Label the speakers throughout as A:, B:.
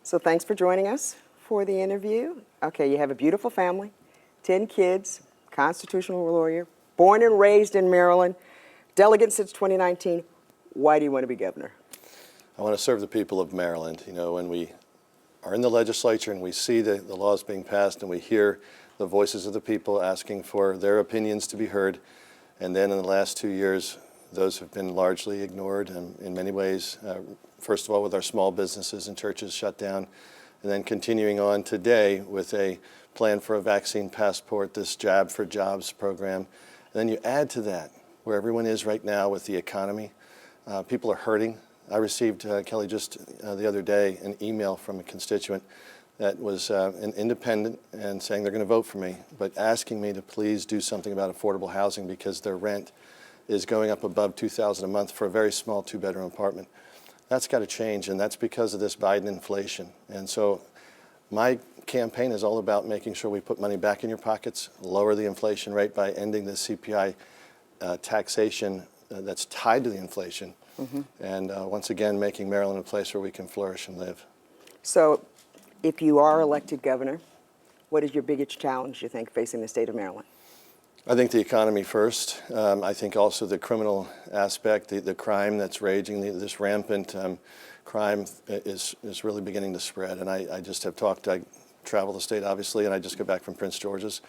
A: So thanks for joining us for the interview. Okay, you have a beautiful family, 10 kids, constitutional lawyer, born and raised in Maryland, delegate since 2019. Why do you want to be governor?
B: I want to serve the people of Maryland. You know, when we are in the legislature and we see the laws being passed and we hear the voices of the people asking for their opinions to be heard, and then in the last 2 years, those have been largely ignored in many ways. First of all, with our small businesses and churches shut down, and then continuing on today with a plan for a vaccine passport, this Jab for Jobs program. And then you add to that where everyone is right now with the economy. People are hurting. I received, Kelly, just the other day, an email from a constituent that was an independent and saying they're going to vote for me, but asking me to please do something about affordable housing because their rent is going up above $2,000 a month for a very small 2-bedroom apartment. That's got to change, and that's because of this Biden inflation. And so my campaign is all about making sure we put money back in your pockets, lower the inflation rate by ending the CPI taxation that's tied to the inflation, and once again making Maryland a place where we can flourish and live.
A: So if you are elected governor, what is your biggest challenge, you think, facing the state of Maryland?
B: I think the economy first. I think also the criminal aspect, the crime that's raging, this rampant crime is really beginning to spread. And I just have talked, I travel the state obviously, and I just got back from Prince George's.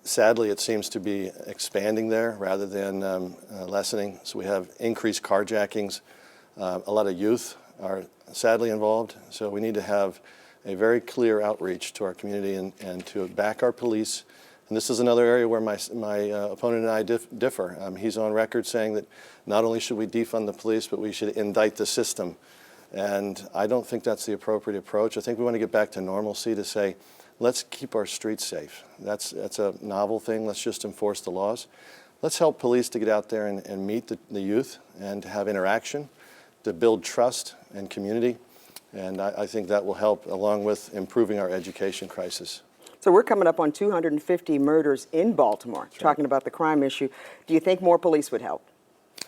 B: Sadly, it seems to be expanding there rather than lessening. So we have increased carjackings. A lot of youth are sadly involved. So we need to have a very clear outreach to our community and to back our police. And this is another area where my opponent and I differ. He's on record saying that not only should we defund the police, but we should indict the system. And I don't think that's the appropriate approach. I think we want to get back to normalcy to say, let's keep our streets safe. That's a novel thing. Let's just enforce the laws. Let's help police to get out there and meet the youth and to have interaction, to build trust and community. And I think that will help along with improving our education crisis.
A: So we're coming up on 250 murders in Baltimore, talking about the crime issue. Do you think more police would help?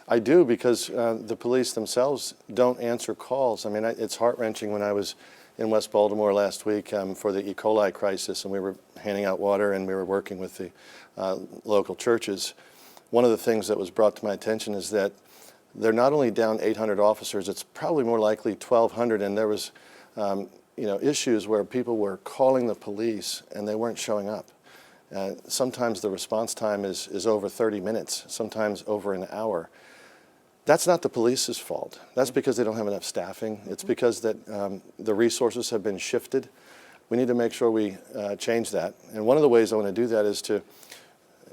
B: I do, because the police themselves don't answer calls. I mean, it's heart-wrenching. When I was in West Baltimore last week for the E. coli crisis, and we were handing out water and we were working with the local churches, one of the things that was brought to my attention is that they're not only down 800 officers, it's probably more likely 1,200, and there was issues where people were calling the police and they weren't showing up. Sometimes the response time is over 30 minutes, sometimes over an hour. That's not the police's fault. That's because they don't have enough staffing. It's because that the resources have been shifted. We need to make sure we change that. And one of the ways I want to do that is to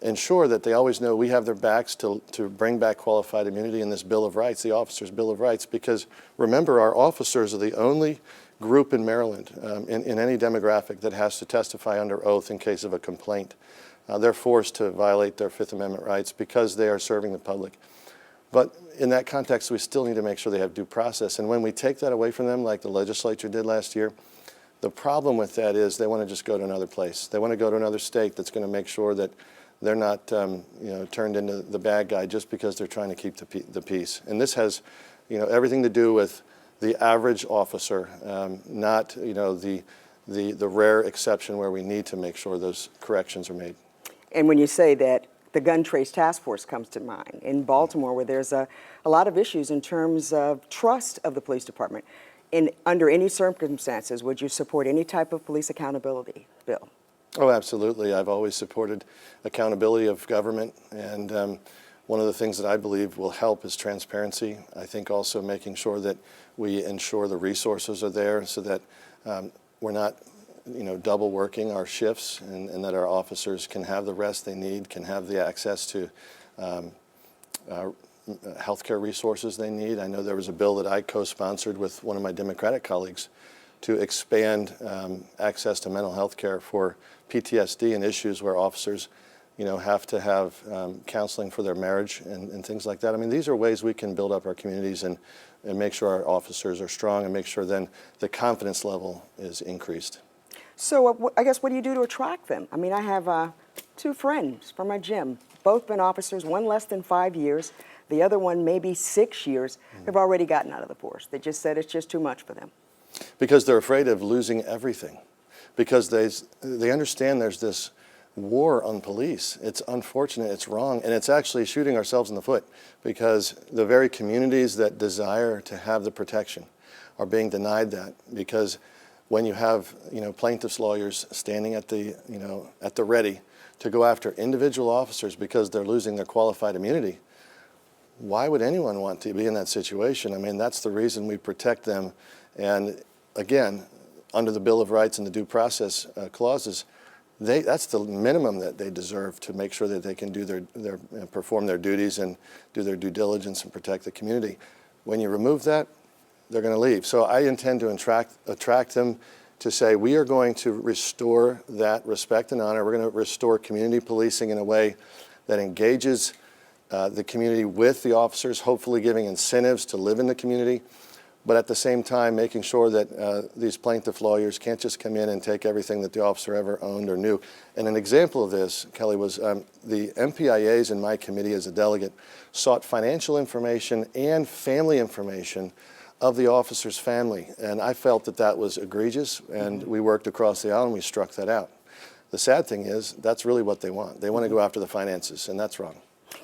B: ensure that they always know we have their backs to bring back qualified immunity in this Bill of Rights, the Officers' Bill of Rights, because remember, our officers are the only group in Maryland in any demographic that has to testify under oath in case of a complaint. They're forced to violate their Fifth Amendment rights because they are serving the public. But in that context, we still need to make sure they have due process. And when we take that away from them, like the legislature did last year, the problem with that is they want to just go to another place. They want to go to another state that's going to make sure that they're not turned into the bad guy just because they're trying to keep the peace. And this has everything to do with the average officer, not the rare exception where we need to make sure those corrections are made. And
A: when you say that, the Gun Trace Task Force comes to mind in Baltimore, where there's a lot of issues in terms of trust of the police department. Under any circumstances, would you support any type of police accountability bill?
B: Oh, absolutely. I've always supported accountability of government, and one of the things that I believe will help is transparency. I think also making sure that we ensure the resources are there so that we're not double working our shifts, and that our officers can have the rest they need, can have the access to healthcare resources they need. I know there was a bill that I co-sponsored with one of my Democratic colleagues to expand access to mental health care for PTSD and issues where officers have to have counseling for their marriage and things like that. I mean, these are ways we can build up our communities and make sure our officers are strong and make sure then the confidence level is increased.
A: So I guess what do you do to attract them? I mean, I have 2 friends from my gym, both been officers, one less than 5 years, the other one maybe 6 years, have already gotten out of the force. They just said it's just too much for them.
B: because they're afraid of losing everything, because they understand there's this war on police. It's unfortunate, it's wrong, and it's actually shooting ourselves in the foot, because the very communities that desire to have the protection are being denied that, because when you have plaintiffs' lawyers standing at the ready to go after individual officers because they're losing their qualified immunity, why would anyone want to be in that situation? I mean, that's the reason we protect them. And again, under the Bill of Rights and the due process clauses, that's the minimum that they deserve to make sure that they can do perform their duties and do their due diligence and protect the community. When you remove that, they're going to leave. So I intend to attract them to say, we are going to restore that respect and honor. We're going to restore community policing in a way that engages the community with the officers, hopefully giving incentives to live in the community, but at the same time making sure that these plaintiff lawyers can't just come in and take everything that the officer ever owned or knew. And an example of this, Kelly, was the MPIAs in my committee as a delegate sought financial information and family information of the officer's family. And I felt that that was egregious, and we worked across the aisle and we struck that out. The sad thing is, that's really what they want. They want to go after the finances, and that's wrong.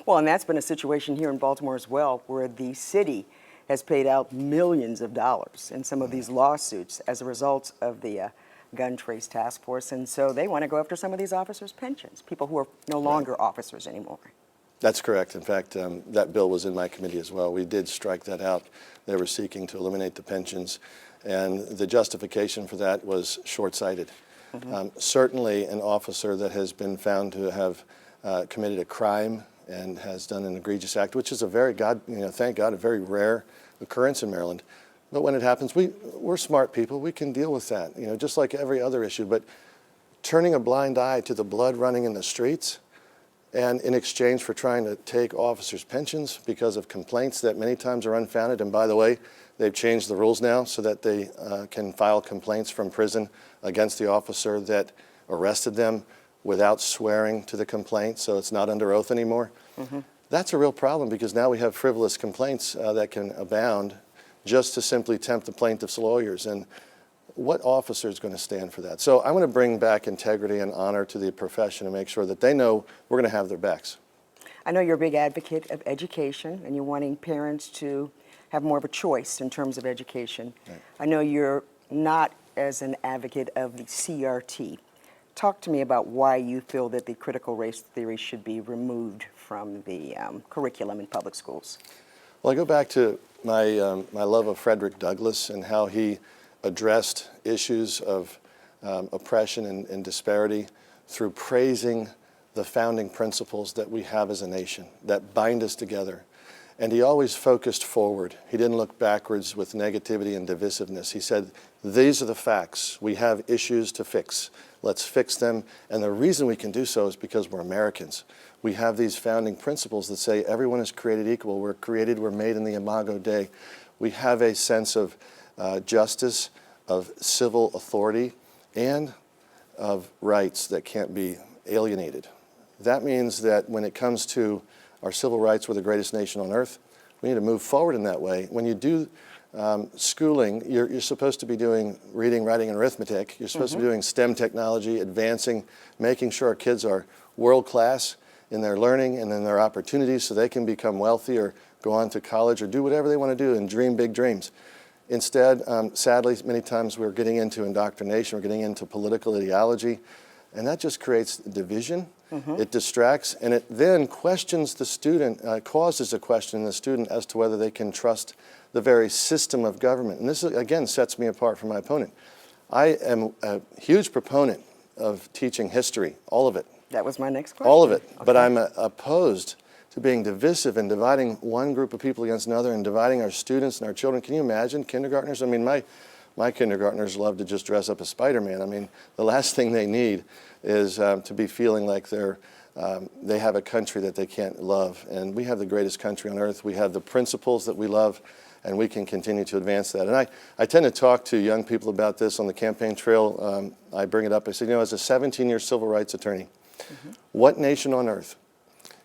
A: Well, and that's been a situation here in Baltimore as well, where the city has paid out millions of dollars in some of these lawsuits as a result of the gun trace task force. And so they want to go after some of these officers' pensions, people who are no longer officers anymore.
B: That's correct. In fact, that bill was in my committee as well. We did strike that out. They were seeking to eliminate the pensions, and the justification for that was short-sighted. Certainly an officer that has been found to have committed a crime and has done an egregious act, which is a very, thank God, a very rare occurrence in Maryland. But when it happens, we're smart people. We can deal with that, just like every other issue. But turning a blind eye to the blood running in the streets, and in exchange for trying to take officers' pensions because of complaints that many times are unfounded, and by the way, they've changed the rules now so that they can file complaints from prison against the officer that arrested them without swearing to the complaint, so it's not under oath anymore. That's a real problem, because now we have frivolous complaints that can abound just to simply tempt the plaintiff's lawyers. And what officer is going to stand for that? So I want to bring back integrity and honor to the profession and make sure that they know we're going to have their backs.
A: I know you're a big advocate of education, and you're wanting parents to have more of a choice in terms of education.
B: Right.
A: I know you're not as an advocate of the CRT. Talk to me about why you feel that the critical race theory should be removed from the curriculum in public schools.
B: Well, I go back to my love of Frederick Douglass and how he addressed issues of oppression and disparity through praising the founding principles that we have as a nation that bind us together. And he always focused forward. He didn't look backwards with negativity and divisiveness. He said, these are the facts. We have issues to fix. Let's fix them. And the reason we can do so is because we're Americans. We have these founding principles that say everyone is created equal. We're made in the Imago Dei. We have a sense of justice, of civil authority, and of rights that can't be alienated. That means that when it comes to our civil rights, we're the greatest nation on earth. We need to move forward in that way. When you do schooling, you're supposed to be doing reading, writing, and arithmetic. You're supposed to be doing STEM technology, advancing, making sure our kids are world-class in their learning and in their opportunities so they can become wealthy or go on to college or do whatever they want to do and dream big dreams. Instead, sadly, many times we're getting into indoctrination, we're getting into political ideology, and that just creates division. It distracts, and it then questions the student, causes a question in the student as to whether they can trust the very system of government. And this, again, sets me apart from my opponent. I am a huge proponent of teaching history, all of it.
A: That was my next question.
B: All of it.
A: Okay.
B: But I'm opposed to being divisive and dividing one group of people against another and dividing our students and our children. Can you imagine kindergartners? I mean, my kindergartners love to just dress up as Spider-Man. I mean, the last thing they need is to be feeling like they have a country that they can't love. And we have the greatest country on earth. We have the principles that we love, and we can continue to advance that. And I tend to talk to young people about this on the campaign trail. I bring it up. I say, as a 17-year civil rights attorney, what nation on earth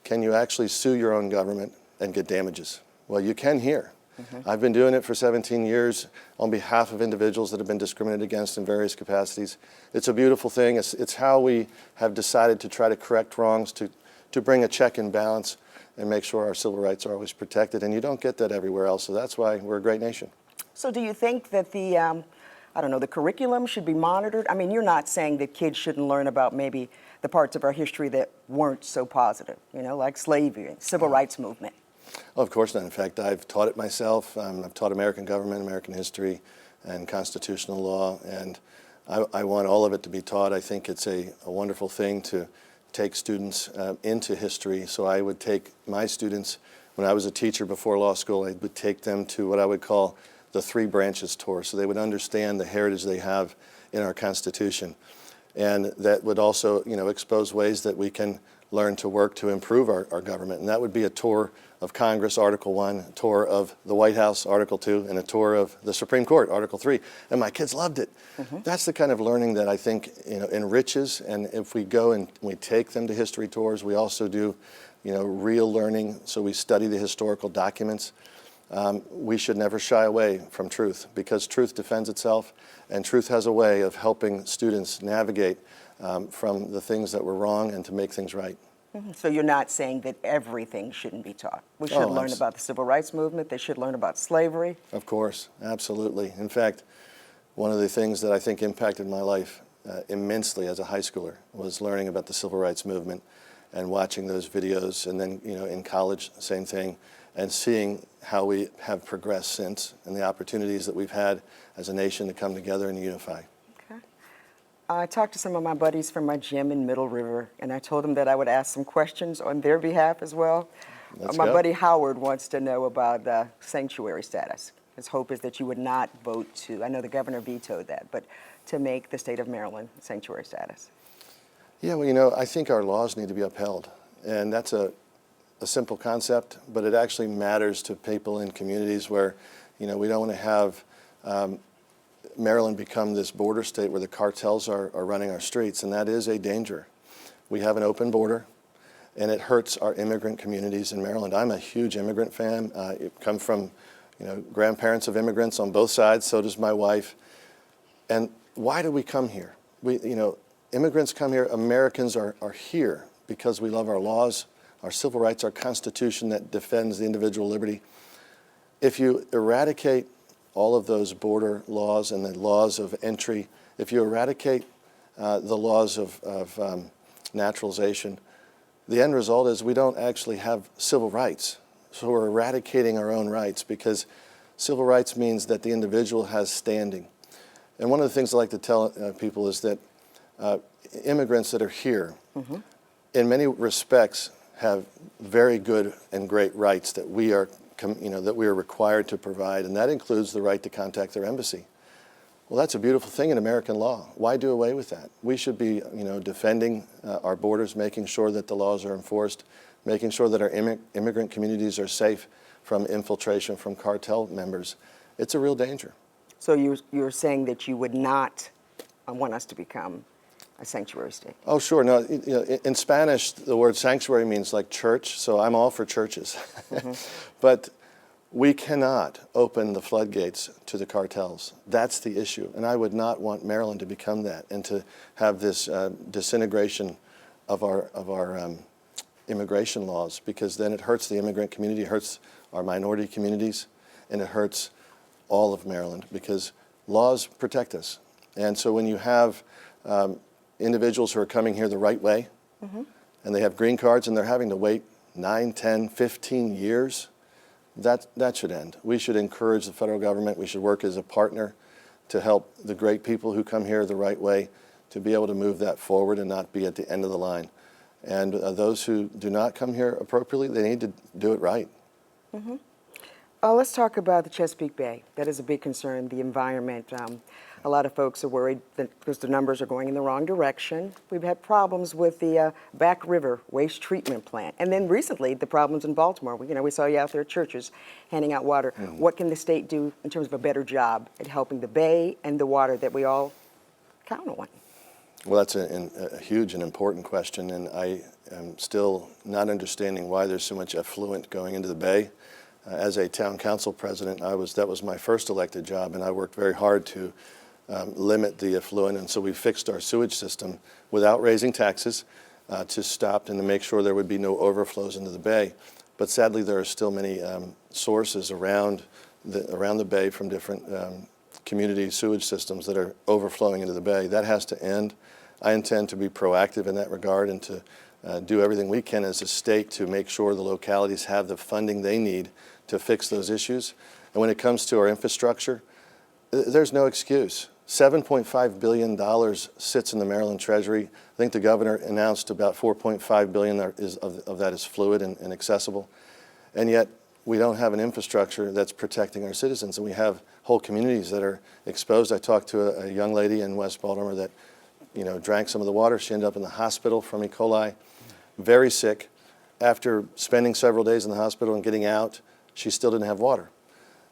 B: can you actually sue your own government and get damages? Well, you can here. I've been doing it for 17 years on behalf of individuals that have been discriminated against in various capacities. It's a beautiful thing. It's how we have decided to try to correct wrongs, to bring a check and balance and make sure our civil rights are always protected. And you don't get that everywhere else, so that's why we're a great nation.
A: So do you think that the, I don't know, the curriculum should be monitored? I mean, you're not saying that kids shouldn't learn about maybe the parts of our history that weren't so positive, you know, like slavery and civil rights movement.
B: Oh, of course not. In fact, I've taught it myself. I've taught American government, American history, and constitutional law, and I want all of it to be taught. I think it's a wonderful thing to take students into history. So I would take my students, when I was a teacher before law school, I would take them to what I would call the Three Branches tour, so they would understand the heritage they have in our Constitution. And that would also, you know, expose ways that we can learn to work to improve our government. And that would be a tour of Congress, Article 1, a tour of the White House, Article 2, and a tour of the Supreme Court, Article 3. And my kids loved it. That's the kind of learning that I think, you know, enriches. And if we go and we take them to history tours, we also do, you know, real learning. So we study the historical documents. We should never shy away from truth, because truth defends itself, and truth has a way of helping students navigate from the things that were wrong and to make things right.
A: So you're not saying that everything shouldn't be taught. We should learn about the civil rights movement. They should learn about slavery.
B: Of course, absolutely. In fact, one of the things that I think impacted my life immensely as a high schooler was learning about the civil rights movement and watching those videos, and then, you know, in college, same thing, and seeing how we have progressed since and the opportunities that we've had as a nation to come together and unify.
A: Okay. I talked to some of my buddies from my gym in Middle River, and I told them that I would ask some questions on their behalf as well. My buddy Howard wants to know about the sanctuary status. His hope is that you would not vote to, I know the governor vetoed that, but to make the state of Maryland sanctuary status.
B: Yeah, well, you know, I think our laws need to be upheld, and that's a simple concept, but it actually matters to people in communities where, you know, we don't want to have Maryland become this border state where the cartels are running our streets, and that is a danger. We have an open border, and it hurts our immigrant communities in Maryland. I'm a huge immigrant fan. I come from, you know, grandparents of immigrants on both sides, so does my wife. And why do we come here? You know, immigrants come here, Americans are here because we love our laws, our civil rights, our Constitution that defends the individual liberty. If you eradicate all of those border laws and the laws of entry, if you eradicate the laws of naturalization, the end result is we don't actually have civil rights. So we're eradicating our own rights, because civil rights means that the individual has standing. And one of the things I like to tell people is that immigrants that are here, in many respects, have very good and great rights that we are, that we are required to provide, and that includes the right to contact their embassy. Well, that's a beautiful thing in American law. Why do away with that? We should be, defending our borders, making sure that the laws are enforced, making sure that our immigrant communities are safe from infiltration from cartel members. It's a real danger.
A: So you're saying that you would not want us to become a sanctuary state?
B: Oh, sure. No, in Spanish, the word sanctuary means like church, so I'm all for churches. But we cannot open the floodgates to the cartels. That's the issue. And I would not want Maryland to become that and to have this disintegration of our immigration laws, because then it hurts the immigrant community, it hurts our minority communities, and it hurts all of Maryland, because laws protect us. And so when you have individuals who are coming here the right way, and they have green cards and they're having to wait 9, 10, 15 years, that should end. We should encourage the federal government. We should work as a partner to help the great people who come here the right way to be able to move that forward and not be at the end of the line. And those who do not come here appropriately, they need to do it right.
A: Let's talk about the Chesapeake Bay. That is a big concern, the environment. A lot of folks are worried that because the numbers are going in the wrong direction. We've had problems with the Back River waste treatment plant. And then recently, the problems in Baltimore. We saw you out there at churches handing out water. What can the state do in terms of a better job at helping the bay and the water that we all count on?
B: Well, that's a huge and important question, and I am still not understanding why there's so much effluent going into the bay. as a town council president, that was my first elected job, and I worked very hard to limit the effluent, and so we fixed our sewage system without raising taxes to stop and to make sure there would be no overflows into the bay. But sadly, there are still many sources around the bay from different community sewage systems that are overflowing into the bay. That has to end. I intend to be proactive in that regard and to do everything we can as a state to make sure the localities have the funding they need to fix those issues. And when it comes to our infrastructure, there's no excuse. $7.5 billion sits in the Maryland Treasury. I think the governor announced about $4.5 billion of that is fluid and accessible. And yet we don't have an infrastructure that's protecting our citizens. And we have whole communities that are exposed. I talked to a young lady in West Baltimore that drank some of the water. She ended up in the hospital from E. coli, very sick. After spending several days in the hospital and getting out, she still didn't have water.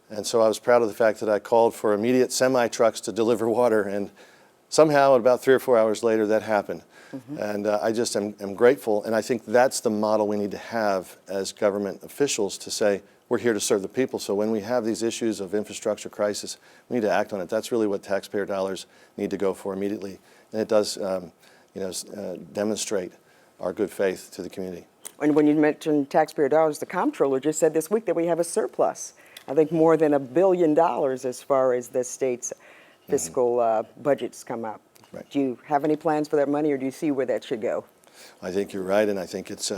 B: And so I was proud of the fact that I called for immediate semi-trucks to deliver water, and somehow about 3 or 4 hours later that happened. And I just am grateful, and I think that's the model we need to have as government officials to say, we're here to serve the people. So when we have these issues of infrastructure crisis, we need to act on it. That's really what taxpayer dollars need to go for immediately. And it does demonstrate our good faith to the community.
A: And when you mentioned taxpayer dollars, the comptroller just said this week that we have a surplus. I think more than $1 billion as far as the state's fiscal budgets come up.
B: Right.
A: Do you have any plans for that money, or do you see where that should go?
B: I think you're right, and I think it's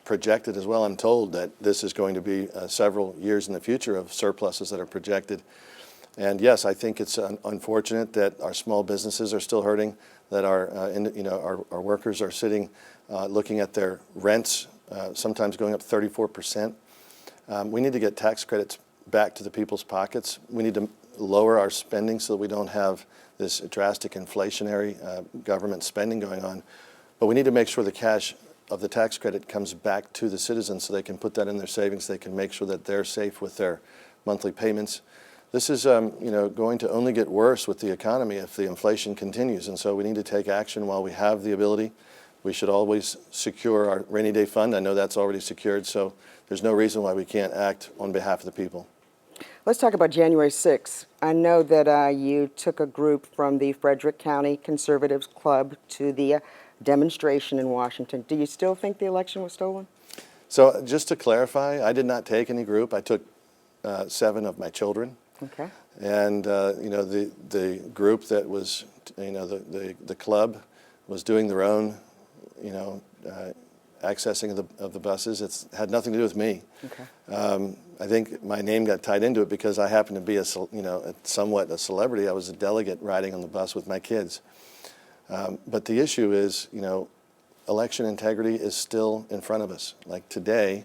B: projected as well. I'm told that this is going to be several years in the future of surpluses that are projected. And yes, I think it's unfortunate that our small businesses are still hurting, that our workers are sitting looking at their rents, sometimes going up 34%. We need to get tax credits back to the people's pockets. We need to lower our spending so that we don't have this drastic inflationary government spending going on. But we need to make sure the cash of the tax credit comes back to the citizens so they can put that in their savings. They can make sure that they're safe with their monthly payments. This is going to only get worse with the economy if the inflation continues. And so we need to take action while we have the ability. We should always secure our rainy day fund. I know that's already secured, so there's no reason why we can't act on behalf of the people.
A: Let's talk about January 6th. I know that you took a group from the Frederick County Conservatives Club to the demonstration in Washington. Do you still think the election was stolen?
B: So just to clarify, I did not take any group. I took 7 of my children. Okay. And the group that was, the club was doing their own, accessing of the buses. It's had nothing to do with me. Okay. I think my name got tied into it because I happened to be somewhat a celebrity. I was a delegate riding on the bus with my kids. But the issue is, election integrity is still in front of us. Like today,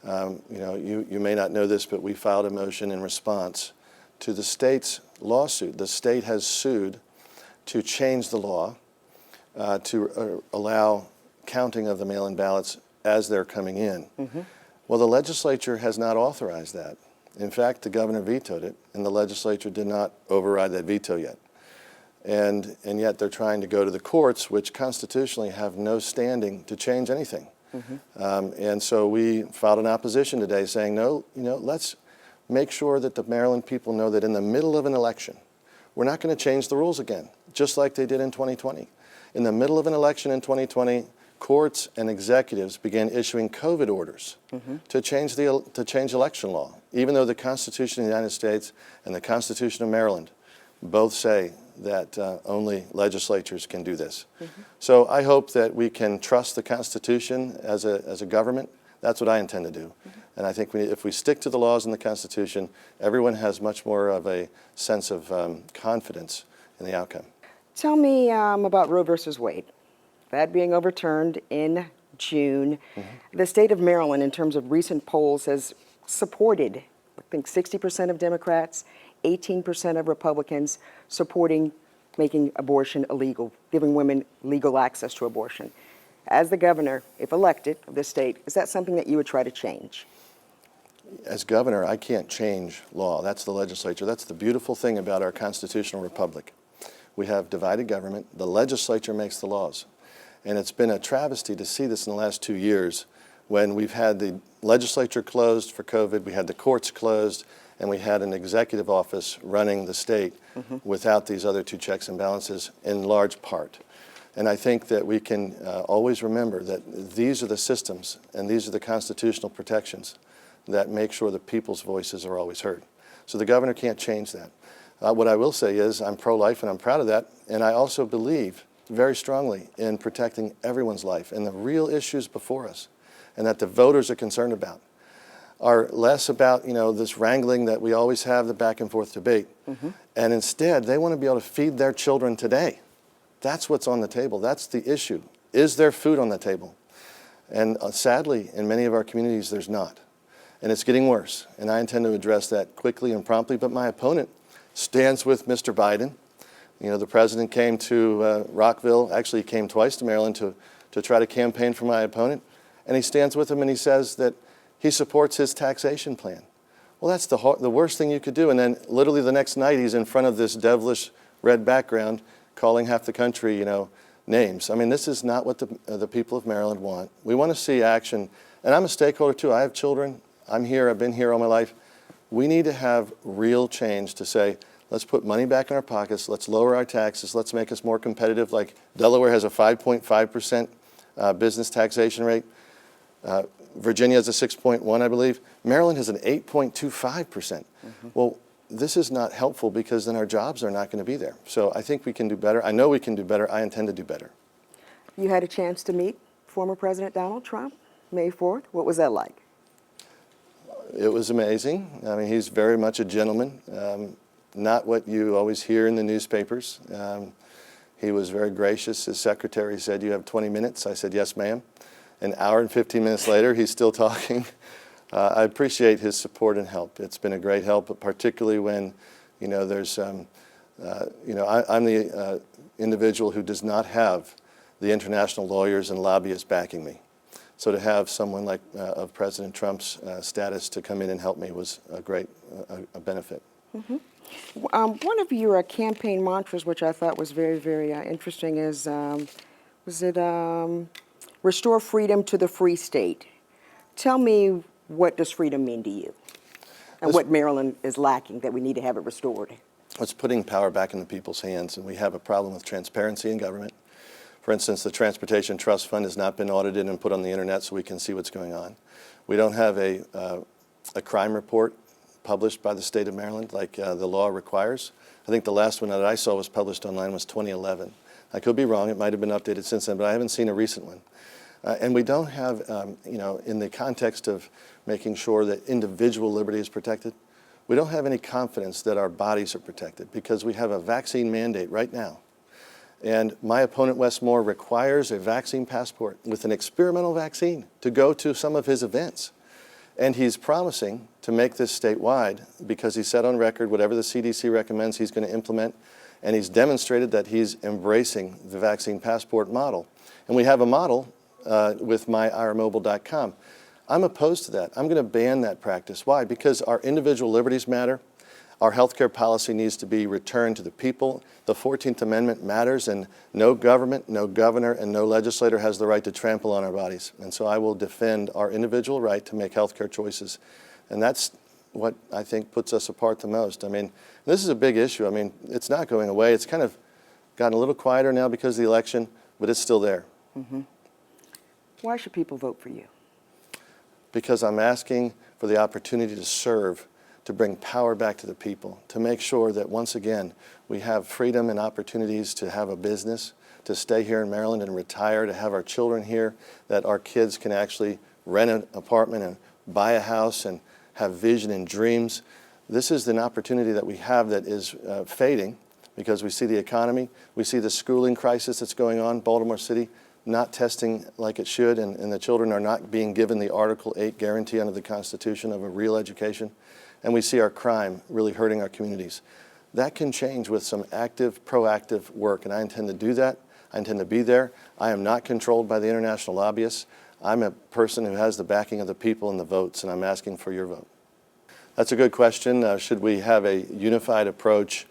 B: you may not know this, but we filed a motion in response to the state's lawsuit. The state has sued to change the law to allow counting of the mail-in ballots as they're coming in. Mm-hmm. Well, the legislature has not authorized that. In fact, the governor vetoed it, and the legislature did not override that veto yet. And yet they're trying to go to the courts, which constitutionally have no standing to change anything. Mm-hmm. And so we filed an opposition today saying, no, let's make sure that the Maryland people know that in the middle of an election, we're not going to change the rules again, just like they did in 2020. In the middle of an election in 2020, courts and executives began issuing COVID orders to change election law, even though the Constitution of the United States and the Constitution of Maryland both say that only legislatures can do this. Mm-hmm. So I hope that we can trust the Constitution as a government. That's what I intend to do. Mm-hmm. And I think if we stick to the laws in the Constitution, everyone has much more of a sense of confidence in the outcome.
A: Tell me about Roe versus Wade. That being overturned in June. Mm-hmm. The state of Maryland, in terms of recent polls, has supported, I think, 60% of Democrats, 18% of Republicans supporting making abortion illegal, giving women legal access to abortion. As the governor, if elected, of the state, is that something that you would try to change?
B: As governor, I can't change law. That's the legislature. That's the beautiful thing about our constitutional republic. We have divided government. The legislature makes the laws. And it's been a travesty to see this in the last 2 years when we've had the legislature closed for COVID, we had the courts closed, and we had an executive office running the state without these other two checks and balances in large part. And I think that we can always remember that these are the systems and these are the constitutional protections that make sure the people's voices are always heard. So the governor can't change that. What I will say is I'm pro-life and I'm proud of that, and I also believe very strongly in protecting everyone's life and the real issues before us and that the voters are concerned about are less about, this wrangling that we always have, the back and forth debate. And instead, they want to be able to feed their children today. That's what's on the table. That's the issue. Is there food on the table? And sadly, in many of our communities, there's not. And it's getting worse. And I intend to address that quickly and promptly. But my opponent stands with Mr. Biden. The president came to Rockville. Actually, he came twice to Maryland to try to campaign for my opponent. And he stands with him and he says that he supports his taxation plan. Well, that's the worst thing you could do. And then literally the next night, he's in front of this devilish red background calling half the country, names. I mean, this is not what the people of Maryland want. We want to see action. And I'm a stakeholder, too. I have children. I'm here. I've been here all my life. We need to have real change to say, let's put money back in our pockets. Let's lower our taxes. Let's make us more competitive. Like Delaware has a 5.5% business taxation rate. Virginia has a 6.1, I believe. Maryland has an 8.25%. Well, this is not helpful because then our jobs are not going to be there. So I think we can do better. I know we can do better. I intend to do better.
A: You had a chance to meet former President Donald Trump May 4th. What was that like?
B: It was amazing. I mean, he's very much a gentleman, not what you always hear in the newspapers. He was very gracious. His secretary said, "You have 20 minutes." I said, "Yes, ma'am." An hour and 15 minutes later, he's still talking. I appreciate his support and help. It's been a great help, particularly when, there's, I'm the individual who does not have the international lawyers and lobbyists backing me. So to have someone like of President Trump's status to come in and help me was a great benefit.
A: One of your campaign mantras, which I thought was very, very interesting, is, restore freedom to the free state. Tell me, what does freedom mean to you? And what Maryland is lacking that we need to have it restored?
B: It's putting power back in the people's hands, and we have a problem with transparency in government. For instance, the Transportation Trust Fund has not been audited and put on the internet so we can see what's going on. We don't have a crime report published by the state of Maryland like the law requires. I think the last one that I saw was published online was 2011. I could be wrong. It might have been updated since then, but I haven't seen a recent one. And we don't have, in the context of making sure that individual liberty is protected, we don't have any confidence that our bodies are protected because we have a vaccine mandate right now. And my opponent, Wes Moore, requires a vaccine passport with an experimental vaccine to go to some of his events. And he's promising to make this statewide because he said on record whatever the CDC recommends he's going to implement. And he's demonstrated that he's embracing the vaccine passport model. And we have a model with myirmobile.com. I'm opposed to that. I'm going to ban that practice. Why? Because our individual liberties matter. Our health care policy needs to be returned to the people. The 14th Amendment matters, and no government, no governor, and no legislator has the right to trample on our bodies. And so I will defend our individual right to make health care choices. And that's what I think puts us apart the most. I mean, this is a big issue. I mean, it's not going away. It's kind of gotten a little quieter now because of the election, but it's still there.
A: Why should people vote for you?
B: Because I'm asking for the opportunity to serve, to bring power back to the people, to make sure that once again we have freedom and opportunities to have a business, to stay here in Maryland and retire, to have our children here, that our kids can actually rent an apartment and buy a house and have vision and dreams. This is an opportunity that we have that is fading because we see the economy, we see the schooling crisis that's going on, Baltimore City not testing like it should, and the children are not being given the Article 8 guarantee under the Constitution of a real education. And we see our crime really hurting our communities. That can change with some active, proactive work, and I intend to do that. I intend to be there. I am not controlled by the international lobbyists. I'm a person who has the backing of the people and the votes, and I'm asking for your vote. That's a good question. Should we have a unified approach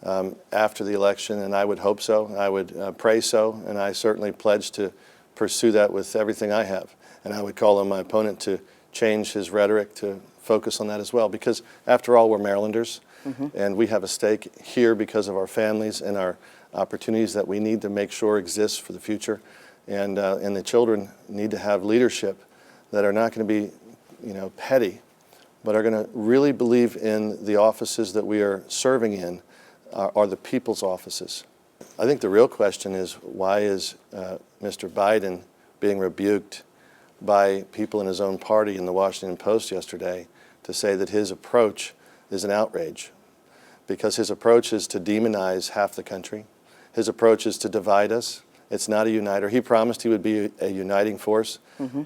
B: after the election? And I would hope so. I would pray so, and I certainly pledge to pursue that with everything I have. And I would call on my opponent to change his rhetoric to focus on that as well, because after all, we're Marylanders, and we have a stake here because of our families and our opportunities that we need to make sure exist for the future. And the children need to have leadership that are not going to be, petty, but are going to really believe in the offices that we are serving in are the people's offices. I think the real question is, why is Mr. Biden being rebuked by people in his own party in the Washington Post yesterday to say that his approach is an outrage? Because his approach is to demonize half the country. His approach is to divide us. It's not a uniter. He promised he would be a uniting force.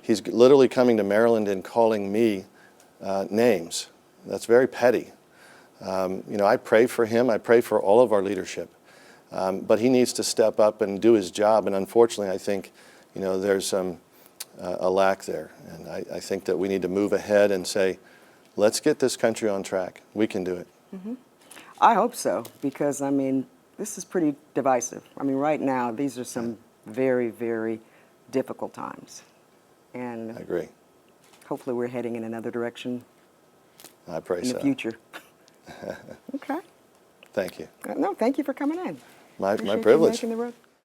B: He's literally coming to Maryland and calling me names. That's very petty. I pray for him. I pray for all of our leadership. But he needs to step up and do his job. And unfortunately, I think, there's a lack there. And I think that we need to move ahead and say, let's get this country on track. We can do it.
A: I hope so, because, this is pretty divisive. Right now, these are some very, very difficult times. And
B: I agree.
A: hopefully we're heading in another direction
B: I pray
A: in
B: so.
A: the future. Okay.
B: Thank you.
A: No, thank you for coming in.
B: My
A: Appreciate you
B: privilege.
A: making the road.